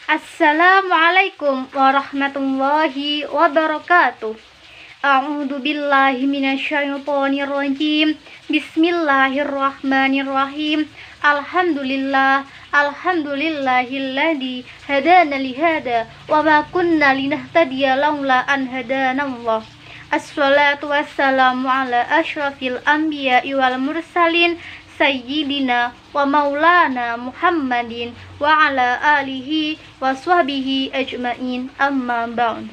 Assalamualaikum warahmatullahi wabarakatuh. A'udzu billahi minasyaitonir rajim. Bismillahirrahmanirrahim. Alhamdulillahilladzi hadana li hada wa ma kunna linahtadiya laula an hadanallah. Assalatu wassalamu ala asyrafil anbiya'i wal mursalin Sayyidina wa maulana Muhammadin wa ala alihi wa sahbihi ajma'in, amma ba'du.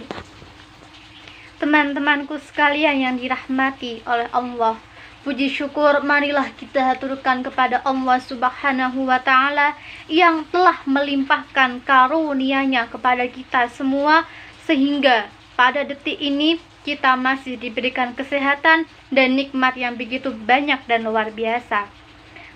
Teman-temanku sekalian yang dirahmati oleh Allah, puji syukur marilah kita haturkan kepada Allah Subhanahu wa ta'ala yang telah melimpahkan karunia-Nya kepada kita semua, sehingga pada detik ini kita masih diberikan kesehatan dan nikmat yang begitu banyak dan luar biasa.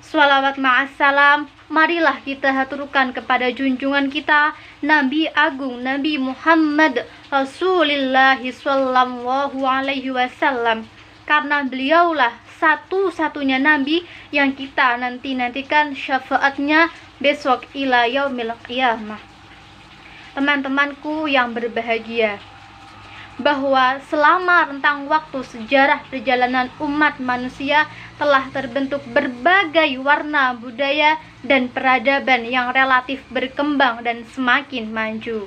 Shalawat ma'assalam, marilah kita haturkan kepada junjungan kita Nabi Agung Nabi Muhammad Rasulullah sallallahu alaihi wasallam, karena beliaulah satu-satunya nabi yang kita nantikan syafaatnya besok ila yaumil qiyamah. Teman-temanku yang berbahagia, bahwa selama rentang waktu sejarah perjalanan umat manusia telah terbentuk berbagai warna budaya dan peradaban yang relatif berkembang dan semakin maju.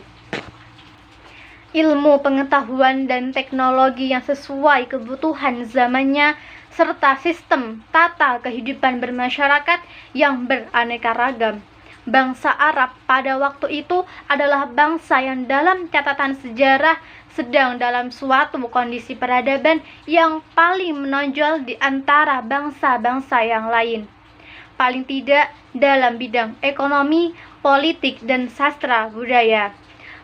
Ilmu pengetahuan dan teknologi yang sesuai kebutuhan zamannya, serta sistem tata kehidupan bermasyarakat yang beraneka ragam. Bangsa Arab pada waktu itu adalah bangsa yang dalam catatan sejarah sedang dalam suatu kondisi peradaban yang paling menonjol di antara bangsa-bangsa yang lain. Paling tidak dalam bidang ekonomi, politik, dan sastra budaya.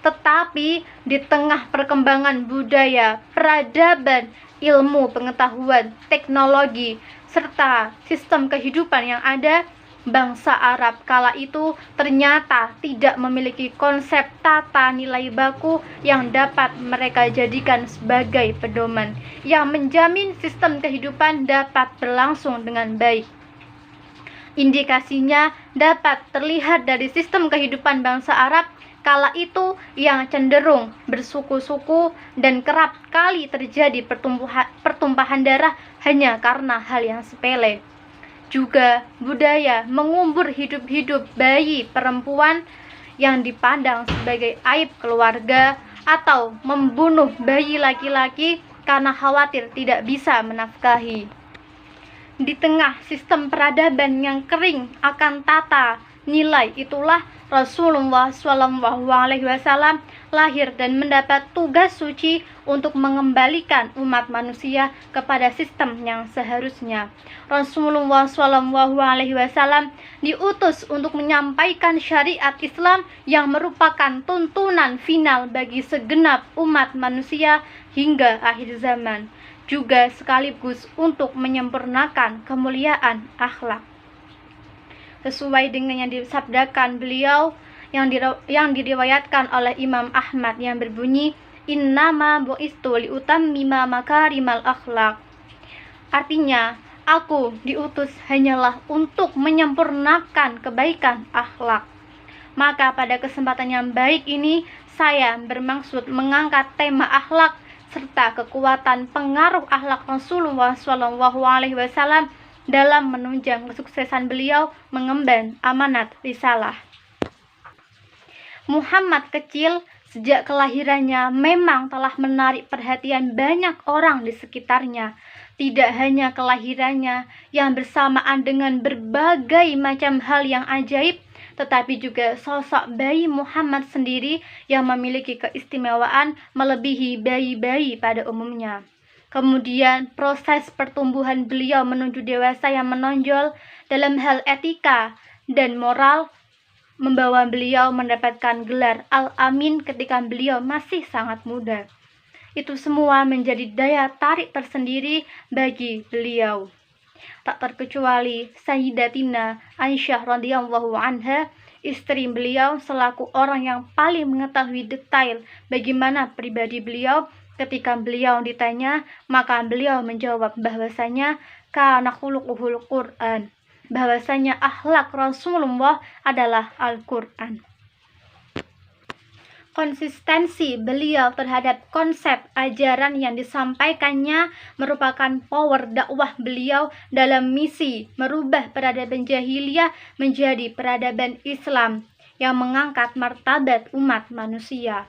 Tetapi di tengah perkembangan budaya, peradaban, ilmu pengetahuan, teknologi, serta sistem kehidupan yang ada, bangsa Arab kala itu ternyata tidak memiliki konsep tata nilai baku yang dapat mereka jadikan sebagai pedoman yang menjamin sistem kehidupan dapat berlangsung dengan baik. Indikasinya dapat terlihat dari sistem kehidupan bangsa Arab kala itu yang cenderung bersuku-suku dan kerap kali terjadi pertumpahan darah hanya karena hal yang sepele. Juga budaya mengubur hidup-hidup bayi perempuan yang dipandang sebagai aib keluarga, atau membunuh bayi laki-laki karena khawatir tidak bisa menafkahi. Di tengah sistem peradaban yang kering akan tata nilai itulah Rasulullah SAW lahir dan mendapat tugas suci untuk mengembalikan umat manusia kepada sistem yang seharusnya. Rasulullah SAW diutus untuk menyampaikan syariat Islam yang merupakan tuntunan final bagi segenap umat manusia hingga akhir zaman, juga sekaligus untuk menyempurnakan kemuliaan akhlak. Sesuai dengan yang disabdakan beliau yang diriwayatkan oleh Imam Ahmad yang berbunyi, innama bu'istu liutammima makarimal akhlak. Artinya, aku diutus hanyalah untuk menyempurnakan kebaikan akhlak. Maka pada kesempatan yang baik ini, saya bermaksud mengangkat tema akhlak serta kekuatan pengaruh akhlak Rasulullah SAW dalam menunjang kesuksesan beliau mengemban amanat risalah. Muhammad kecil sejak kelahirannya memang telah menarik perhatian banyak orang di sekitarnya. Tidak hanya kelahirannya yang bersamaan dengan berbagai macam hal yang ajaib, tetapi juga sosok bayi Muhammad sendiri yang memiliki keistimewaan melebihi bayi-bayi pada umumnya. Kemudian proses pertumbuhan beliau menuju dewasa yang menonjol dalam hal etika dan moral membawa beliau mendapatkan gelar Al-Amin ketika beliau masih sangat muda. Itu semua menjadi daya tarik tersendiri bagi beliau. Tak terkecuali Sayyidatina Aisyah radhiyallahu anha, istri beliau selaku orang yang paling mengetahui detail bagaimana pribadi beliau. Ketika beliau ditanya, maka beliau menjawab bahwasanya kana khuluquhul Qur'an, bahwasanya akhlak Rasulullah adalah Al-Qur'an. Konsistensi beliau terhadap konsep ajaran yang disampaikannya merupakan power dakwah beliau dalam misi merubah peradaban jahiliyah menjadi peradaban Islam yang mengangkat martabat umat manusia.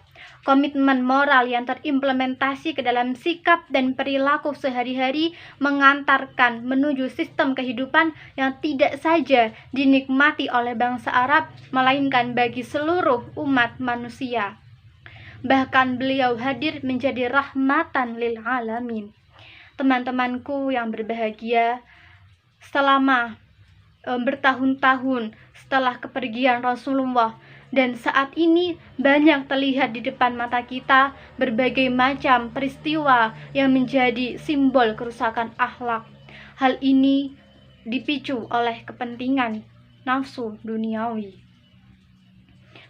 Komitmen moral yang terimplementasi ke dalam sikap dan perilaku sehari-hari mengantarkan menuju sistem kehidupan yang tidak saja dinikmati oleh bangsa Arab, melainkan bagi seluruh umat manusia. Bahkan beliau hadir menjadi rahmatan lil alamin. Teman-temanku yang berbahagia, selama bertahun-tahun setelah kepergian Rasulullah, dan saat ini banyak terlihat di depan mata kita berbagai macam peristiwa yang menjadi simbol kerusakan akhlak. Hal ini dipicu oleh kepentingan nafsu duniawi.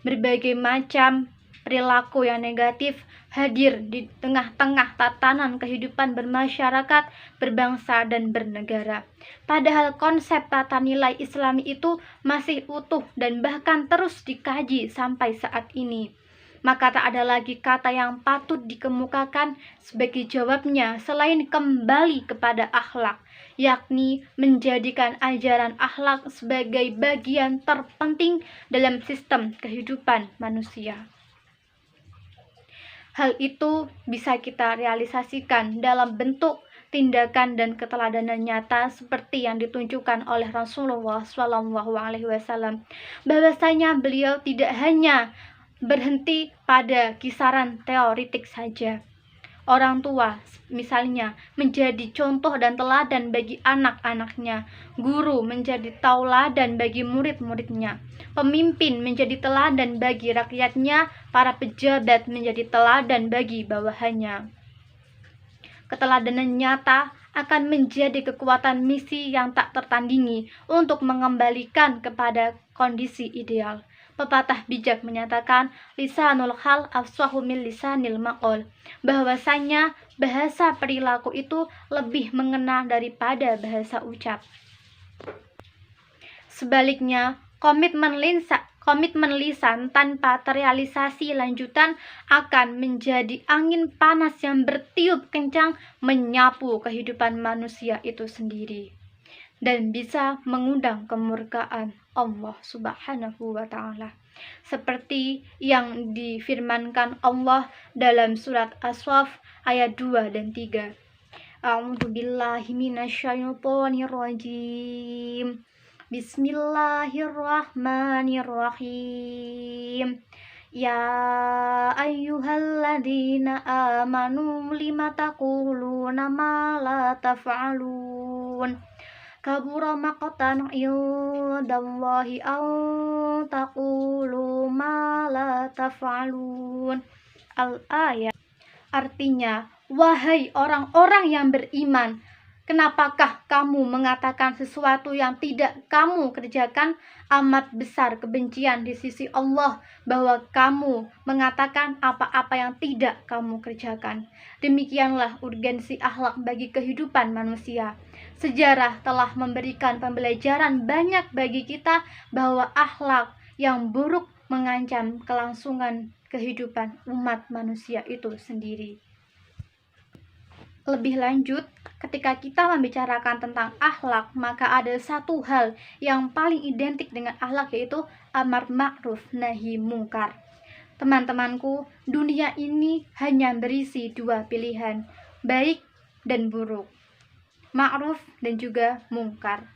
Berbagai macam perilaku yang negatif hadir di tengah-tengah tatanan kehidupan bermasyarakat, berbangsa, dan bernegara. Padahal konsep tata nilai Islami itu masih utuh dan bahkan terus dikaji sampai saat ini. Maka tak ada lagi kata yang patut dikemukakan sebagai jawabnya selain kembali kepada akhlak, yakni menjadikan ajaran akhlak sebagai bagian terpenting dalam sistem kehidupan manusia. Hal itu bisa kita realisasikan dalam bentuk tindakan dan keteladanan nyata seperti yang ditunjukkan oleh Rasulullah SAW. Bahwasanya beliau tidak hanya berhenti pada kisaran teoritik saja. Orang tua misalnya menjadi contoh dan teladan bagi anak-anaknya, guru menjadi tauladan bagi murid-muridnya, pemimpin menjadi teladan bagi rakyatnya, para pejabat menjadi teladan bagi bawahannya. Keteladanan nyata akan menjadi kekuatan misi yang tak tertandingi untuk mengembalikan kepada kondisi ideal. Pepatah bijak menyatakan, lisanul hal afsahu min lisanil maqal, bahwasanya bahasa perilaku itu lebih mengena daripada bahasa ucap. Sebaliknya, komitmen lisan tanpa terrealisasi lanjutan akan menjadi angin panas yang bertiup kencang menyapu kehidupan manusia itu sendiri dan bisa mengundang kemurkaan Allah Subhanahu wa Ta'ala, seperti yang difirmankan Allah dalam surat As-Saff ayat 2 dan 3. A'udzubillahi minasyaitonirrajim. Bismillahirrahmanirrahim. Ya ayyuhalladzina amanu lima taquluna ma la taf'alun. Kabura maqtan indallahi an taqulu ma la taf'alun. Al-ayat. Artinya, wahai orang-orang yang beriman, kenapakah kamu mengatakan sesuatu yang tidak kamu kerjakan? Amat besar kebencian di sisi Allah bahwa kamu mengatakan apa-apa yang tidak kamu kerjakan. Demikianlah urgensi akhlak bagi kehidupan manusia. Sejarah telah memberikan pembelajaran banyak bagi kita bahwa akhlak yang buruk mengancam kelangsungan kehidupan umat manusia itu sendiri. Lebih lanjut, ketika kita membicarakan tentang akhlak, maka ada satu hal yang paling identik dengan akhlak, yaitu amar ma'ruf nahi mungkar. Teman-temanku, dunia ini hanya berisi dua pilihan, baik dan buruk, ma'ruf dan juga mungkar.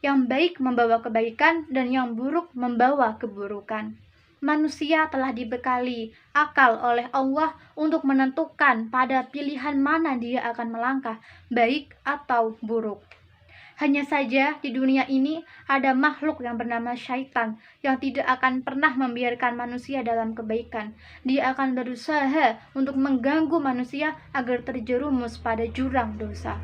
Yang baik membawa kebaikan dan yang buruk membawa keburukan. Manusia telah dibekali akal oleh Allah untuk menentukan pada pilihan mana dia akan melangkah, baik atau buruk. Hanya saja di dunia ini ada makhluk yang bernama syaitan yang tidak akan pernah membiarkan manusia dalam kebaikan. Dia akan berusaha untuk mengganggu manusia agar terjerumus pada jurang dosa.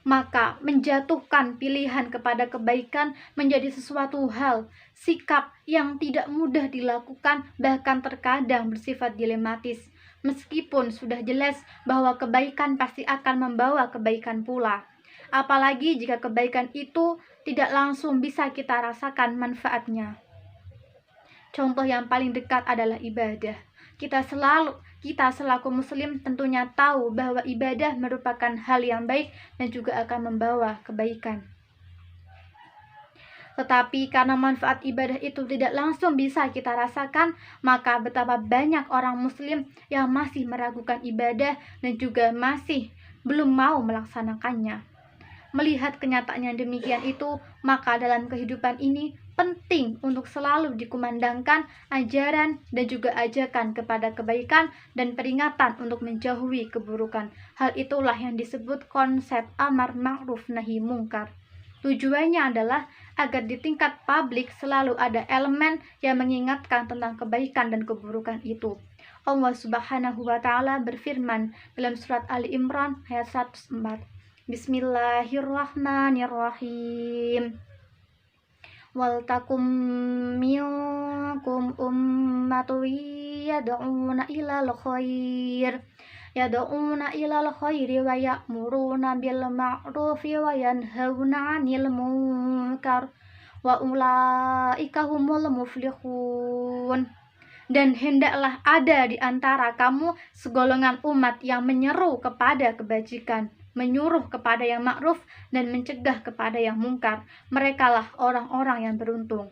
Maka menjatuhkan pilihan kepada kebaikan menjadi sesuatu hal, sikap yang tidak mudah dilakukan, bahkan terkadang bersifat dilematis. Meskipun sudah jelas bahwa kebaikan pasti akan membawa kebaikan pula. Apalagi jika kebaikan itu tidak langsung bisa kita rasakan manfaatnya. Contoh yang paling dekat adalah ibadah. Kita selaku muslim tentunya tahu bahwa ibadah merupakan hal yang baik dan juga akan membawa kebaikan. Tetapi karena manfaat ibadah itu tidak langsung bisa kita rasakan, maka betapa banyak orang muslim yang masih meragukan ibadah dan juga masih belum mau melaksanakannya. Melihat kenyataan yang demikian itu, maka dalam kehidupan ini penting untuk selalu dikumandangkan ajaran dan juga ajakan kepada kebaikan dan peringatan untuk menjauhi keburukan. Hal itulah yang disebut konsep amar ma'ruf nahi mungkar. Tujuannya adalah agar di tingkat publik selalu ada elemen yang mengingatkan tentang kebaikan dan keburukan itu. Allah Subhanahu wa Ta'ala berfirman dalam surat Ali Imran ayat 104. Bismillahirrahmanirrahim. Wal takum minkum ummatun yad'una ilal khair wa ya'muruna bil ma'rufi wa yanhauna 'anil munkar wa ulaika humul muflihun. Dan hendaklah ada di antara kamu segolongan umat yang menyeru kepada kebajikan, menyuruh kepada yang ma'ruf dan mencegah kepada yang mungkar. Merekalah orang-orang yang beruntung.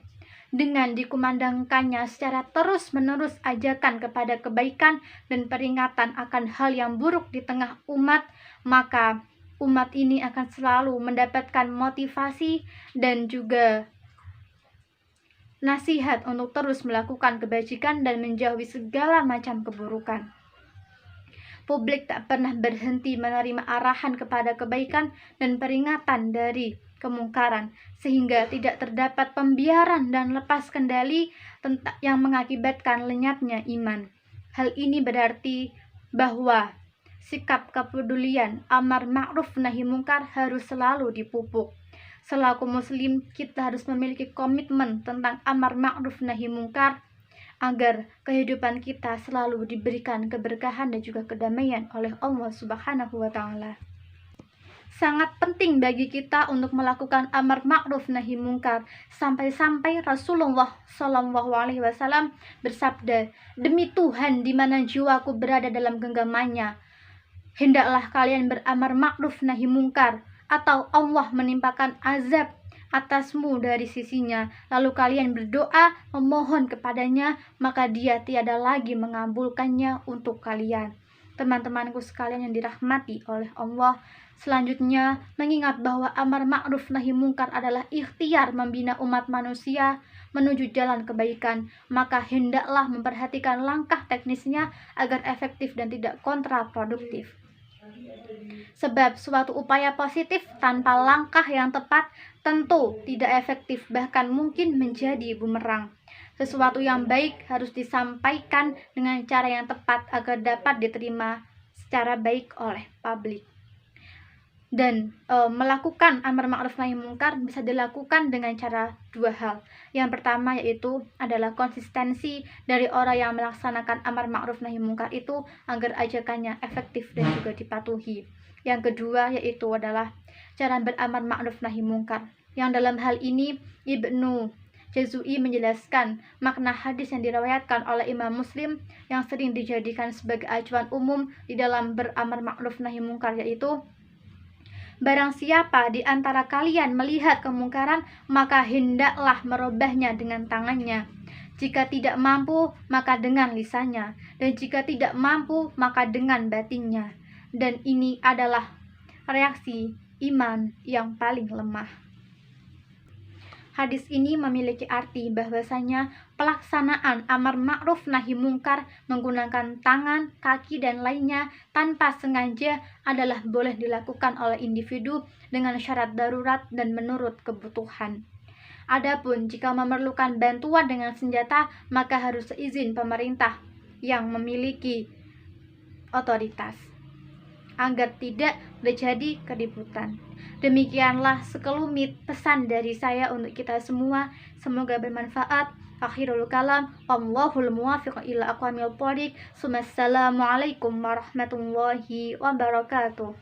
Dengan dikumandangkannya secara terus-menerus ajakan kepada kebaikan dan peringatan akan hal yang buruk di tengah umat, maka umat ini akan selalu mendapatkan motivasi dan juga nasihat untuk terus melakukan kebajikan dan menjauhi segala macam keburukan. Publik tak pernah berhenti menerima arahan kepada kebaikan dan peringatan dari kemungkaran, sehingga tidak terdapat pembiaran dan lepas kendali yang mengakibatkan lenyapnya iman. Hal ini berarti bahwa sikap kepedulian amar ma'ruf nahi mungkar harus selalu dipupuk. Selaku muslim, kita harus memiliki komitmen tentang amar ma'ruf nahi mungkar agar kehidupan kita selalu diberikan keberkahan dan juga kedamaian oleh Allah Subhanahu wa Ta'ala. Sangat penting bagi kita untuk melakukan amar ma'ruf nahi mungkar, sampai-sampai Rasulullah SAW bersabda, "Demi Tuhan di mana jiwaku berada dalam genggamannya, hendaklah kalian beramar ma'ruf nahi mungkar, atau Allah menimpakan azab atasmu dari sisinya, lalu kalian berdoa memohon kepadanya, maka dia tiada lagi mengabulkannya untuk kalian." Teman-temanku sekalian yang dirahmati oleh Allah, selanjutnya mengingat bahwa amar ma'ruf nahi mungkar adalah ikhtiar membina umat manusia menuju jalan kebaikan, maka hendaklah memperhatikan langkah teknisnya agar efektif dan tidak kontraproduktif. Sebab suatu upaya positif tanpa langkah yang tepat tentu tidak efektif, bahkan mungkin menjadi bumerang. Sesuatu yang baik harus disampaikan dengan cara yang tepat agar dapat diterima secara baik oleh publik. Dan melakukan amar ma'ruf nahi mungkar bisa dilakukan dengan cara dua hal. Yang pertama yaitu adalah konsistensi dari orang yang melaksanakan amar ma'ruf nahi mungkar itu agar ajakannya efektif dan juga dipatuhi. Yang kedua yaitu adalah cara beramar ma'ruf nahi mungkar, yang dalam hal ini Ibnu Jazui menjelaskan makna hadis yang diriwayatkan oleh Imam Muslim yang sering dijadikan sebagai acuan umum di dalam beramar ma'ruf nahi mungkar, yaitu barang siapa di antara kalian melihat kemungkaran, maka hendaklah merubahnya dengan tangannya. Jika tidak mampu, maka dengan lisannya. Dan jika tidak mampu, maka dengan batinnya. Dan ini adalah reaksi iman yang paling lemah. Hadis ini memiliki arti bahwasanya pelaksanaan amar ma'ruf nahi mungkar menggunakan tangan, kaki, dan lainnya tanpa sengaja adalah boleh dilakukan oleh individu dengan syarat darurat dan menurut kebutuhan. Adapun jika memerlukan bantuan dengan senjata, maka harus seizin pemerintah yang memiliki otoritas agar tidak terjadi keributan. Demikianlah sekelumit pesan dari saya untuk kita semua. Semoga bermanfaat. Akhirul kalam, Allahul muwafiq ila aqwamil thoriq. Assalamualaikum warahmatullahi wabarakatuh.